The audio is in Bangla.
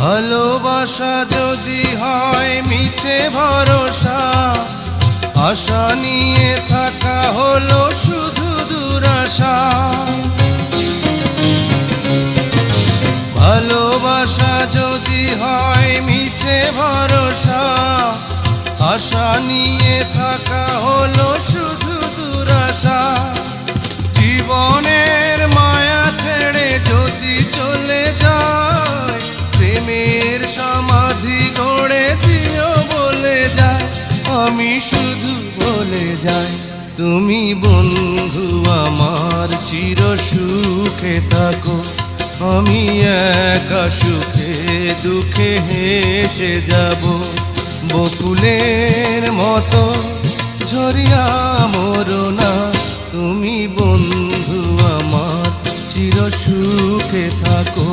ভালোবাসা যদি হয় মিছে ভরসা, আশা নিয়ে থাকা হলো শুধু দুরাশা। ভালোবাসা যদি হয় মিছে ভরসা, আশা নিয়ে থাকা হলো শুধু দুরাশা। জীবনের মায়া ছেড়ে যদি চলে যায়, প্রেমের সমাধি গড়ে দিও বলে যায়। আমি শুধু বলে যাই, তুমি বন্ধু আমার চির সুখে থাকো। আমি একা সুখে দুঃখে হেসে যাব, বকুলের মতো ঝরিয়া মরো না। তুমি বন্ধু আমার চির সুখে থাকো।